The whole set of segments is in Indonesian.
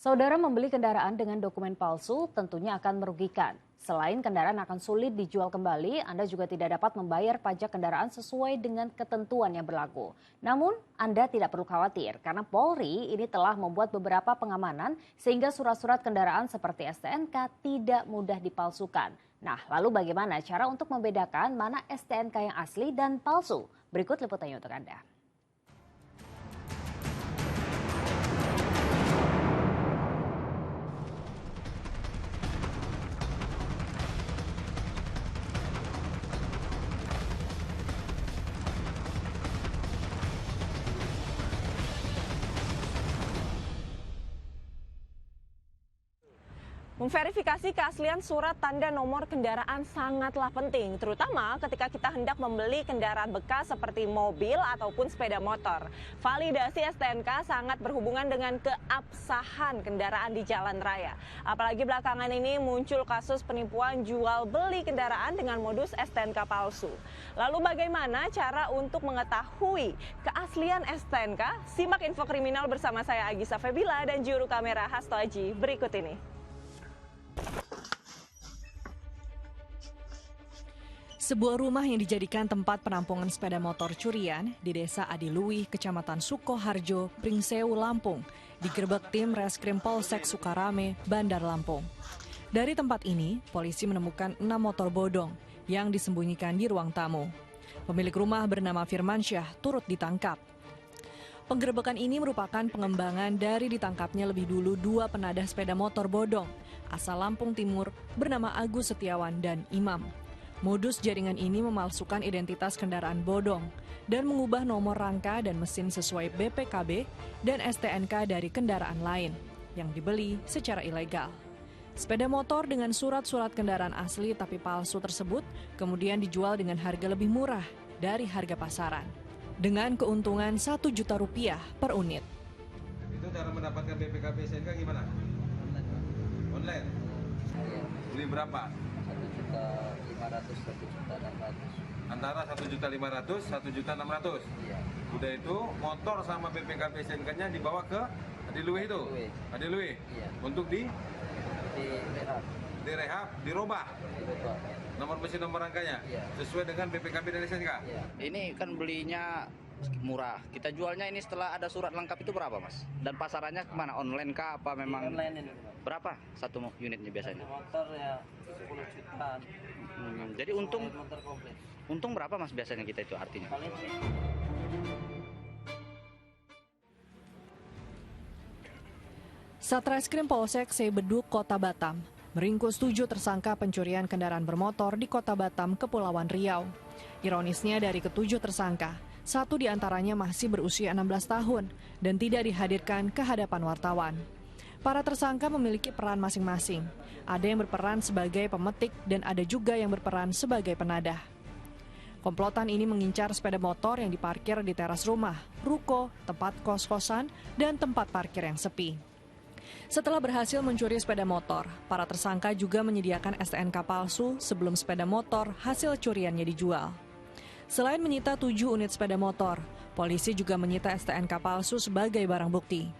Saudara membeli kendaraan dengan dokumen palsu tentunya akan merugikan. Selain kendaraan akan sulit dijual kembali, Anda juga tidak dapat membayar pajak kendaraan sesuai dengan ketentuan yang berlaku. Namun, Anda tidak perlu khawatir karena Polri ini telah membuat beberapa pengamanan sehingga surat-surat kendaraan seperti STNK tidak mudah dipalsukan. Nah, lalu bagaimana cara untuk membedakan mana STNK yang asli dan palsu? Berikut liputannya untuk Anda. Memverifikasi keaslian surat tanda nomor kendaraan sangatlah penting, terutama ketika kita hendak membeli kendaraan bekas seperti mobil ataupun sepeda motor. Validasi STNK sangat berhubungan dengan keabsahan kendaraan di jalan raya. Apalagi belakangan ini muncul kasus penipuan jual beli kendaraan dengan modus STNK palsu. Lalu bagaimana cara untuk mengetahui keaslian STNK? Simak info kriminal bersama saya Agisa Febila dan juru kamera Hasto Aji berikut ini. Sebuah rumah yang dijadikan tempat penampungan sepeda motor curian di Desa Adiluwih, Kecamatan Sukoharjo, Pringsewu, Lampung, digerebek tim Reskrim Polsek Sukarame, Bandar Lampung. Dari tempat ini, polisi menemukan 6 motor bodong yang disembunyikan di ruang tamu. Pemilik rumah bernama Firmansyah turut ditangkap. Penggerebekan ini merupakan pengembangan dari ditangkapnya lebih dulu 2 penadah sepeda motor bodong asal Lampung Timur bernama Agus Setiawan dan Imam. Modus jaringan ini memalsukan identitas kendaraan bodong dan mengubah nomor rangka dan mesin sesuai BPKB dan STNK dari kendaraan lain yang dibeli secara ilegal. Sepeda motor dengan surat-surat kendaraan asli tapi palsu tersebut kemudian dijual dengan harga lebih murah dari harga pasaran, dengan keuntungan Rp1.000.000 per unit. Itu cara mendapatkan BPKB STNK gimana? Online. Beli berapa? 1.500.000, 1.600.000. Antara 1.500.000, 1.600.000. Iya. Udah itu motor sama BPKB STNK-nya dibawa ke Adiluwih itu. Adiluwih. Iya. Untuk Direhab, dirubah. dirubah. Nomor mesin, nomor rangkanya. Iya. Sesuai dengan BPKB dan STNK. Iya. Ini kan belinya murah. Kita jualnya ini setelah ada surat lengkap itu berapa, Mas? Dan pasarannya kemana? Online kah? Apa memang? Online ini. Berapa satu unitnya biasanya? Satu motor ya 10 jutaan. Jadi untung Motor komplit. untung berapa, Mas, biasanya kita itu artinya? Paling Satreskrim Polsek Sebeduk, Kota Batam, meringkus 7 tersangka pencurian kendaraan bermotor di Kota Batam, Kepulauan Riau. Ironisnya dari ke-7 tersangka, 1 diantaranya masih berusia 16 tahun dan tidak dihadirkan ke hadapan wartawan. Para tersangka memiliki peran masing-masing. Ada yang berperan sebagai pemetik dan ada juga yang berperan sebagai penadah. Komplotan ini mengincar sepeda motor yang diparkir di teras rumah, ruko, tempat kos-kosan, dan tempat parkir yang sepi. Setelah berhasil mencuri sepeda motor, para tersangka juga menyediakan STNK palsu sebelum sepeda motor hasil curiannya dijual. Selain menyita 7 unit sepeda motor, polisi juga menyita STNK palsu sebagai barang bukti.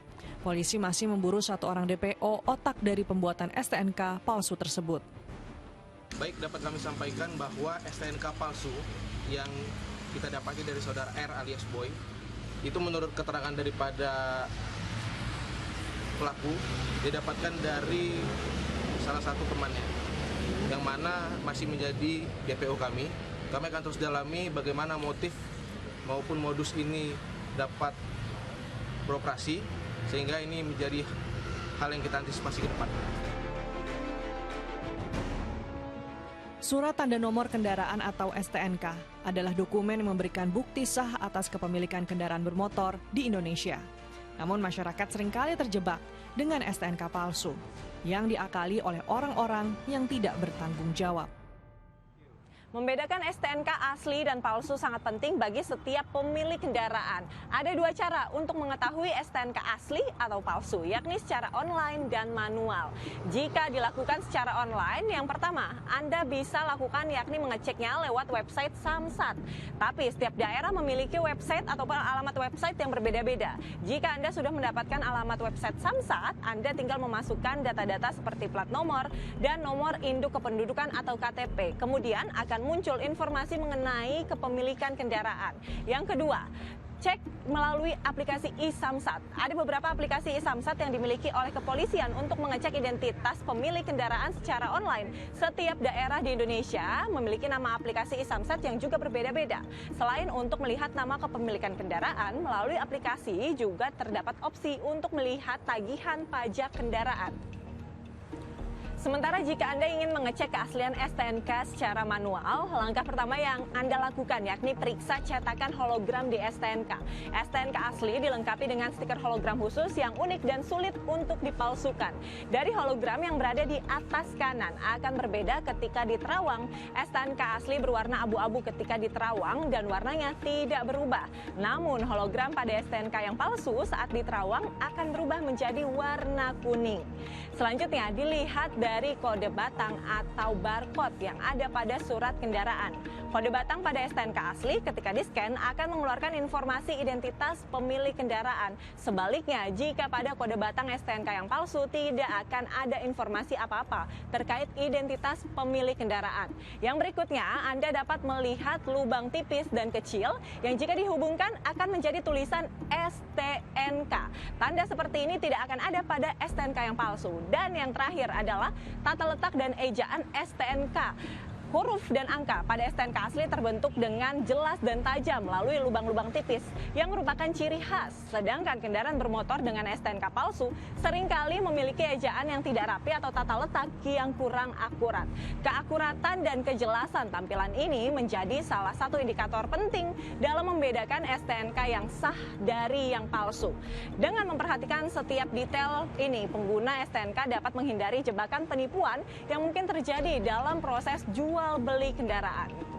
Polisi masih memburu 1 orang DPO otak dari pembuatan STNK palsu tersebut. Baik, dapat kami sampaikan bahwa STNK palsu yang kita dapati dari saudara R alias Boy, itu menurut keterangan daripada pelaku, didapatkan dari salah satu temannya, yang mana masih menjadi DPO kami. Kami akan terus dalami bagaimana motif maupun modus ini dapat beroperasi, sehingga ini menjadi hal yang kita antisipasi ke depan. Surat tanda nomor kendaraan atau STNK adalah dokumen yang memberikan bukti sah atas kepemilikan kendaraan bermotor di Indonesia. Namun masyarakat seringkali terjebak dengan STNK palsu yang diakali oleh orang-orang yang tidak bertanggung jawab. Membedakan STNK asli dan palsu sangat penting bagi setiap pemilik kendaraan. Ada dua cara untuk mengetahui STNK asli atau palsu, yakni secara online dan manual. Jika dilakukan secara online, yang pertama, Anda bisa lakukan yakni mengeceknya lewat website Samsat. Tapi setiap daerah memiliki website ataupun alamat website yang berbeda-beda. Jika Anda sudah mendapatkan alamat website Samsat, Anda tinggal memasukkan data-data seperti plat nomor dan nomor induk kependudukan atau KTP. Kemudian akan muncul informasi mengenai kepemilikan kendaraan. Yang kedua, cek melalui aplikasi e-Samsat. Ada beberapa aplikasi e-Samsat yang dimiliki oleh kepolisian untuk mengecek identitas pemilik kendaraan secara online. Setiap daerah di Indonesia memiliki nama aplikasi e-Samsat yang juga berbeda-beda. Selain untuk melihat nama kepemilikan kendaraan, melalui aplikasi juga terdapat opsi untuk melihat tagihan pajak kendaraan. Sementara jika Anda ingin mengecek keaslian STNK secara manual, langkah pertama yang Anda lakukan yakni periksa cetakan hologram di STNK. STNK asli dilengkapi dengan stiker hologram khusus yang unik dan sulit untuk dipalsukan. Dari hologram yang berada di atas kanan akan berbeda ketika diterawang. STNK asli berwarna abu-abu ketika diterawang dan warnanya tidak berubah. Namun hologram pada STNK yang palsu saat diterawang akan berubah menjadi warna kuning. Selanjutnya dilihat dari kode batang atau barcode yang ada pada surat kendaraan. Kode batang pada STNK asli ketika di-scan akan mengeluarkan informasi identitas pemilik kendaraan. Sebaliknya, jika pada kode batang STNK yang palsu tidak akan ada informasi apa-apa terkait identitas pemilik kendaraan. Yang berikutnya, Anda dapat melihat lubang tipis dan kecil yang jika dihubungkan akan menjadi tulisan STNK. Tanda seperti ini tidak akan ada pada STNK yang palsu. Dan yang terakhir adalah tata letak dan ejaan STNK. Huruf dan angka pada STNK asli terbentuk dengan jelas dan tajam melalui lubang-lubang tipis yang merupakan ciri khas. Sedangkan kendaraan bermotor dengan STNK palsu seringkali memiliki ejaan yang tidak rapi atau tata letak yang kurang akurat. Keakuratan dan kejelasan tampilan ini menjadi salah satu indikator penting dalam membedakan STNK yang sah dari yang palsu. Dengan memperhatikan setiap detail ini, pengguna STNK dapat menghindari jebakan penipuan yang mungkin terjadi dalam proses jual beli kendaraan.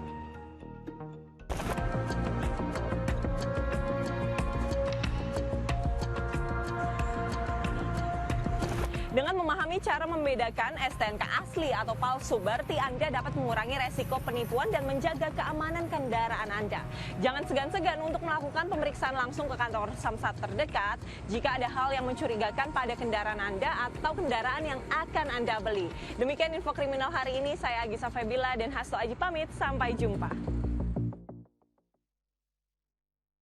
Dengan memahami cara membedakan STNK asli atau palsu, berarti Anda dapat mengurangi resiko penipuan dan menjaga keamanan kendaraan Anda. Jangan segan-segan untuk melakukan pemeriksaan langsung ke kantor Samsat terdekat jika ada hal yang mencurigakan pada kendaraan Anda atau kendaraan yang akan Anda beli. Demikian info kriminal hari ini, saya Agisa Febila dan Hasto Aji pamit, sampai jumpa.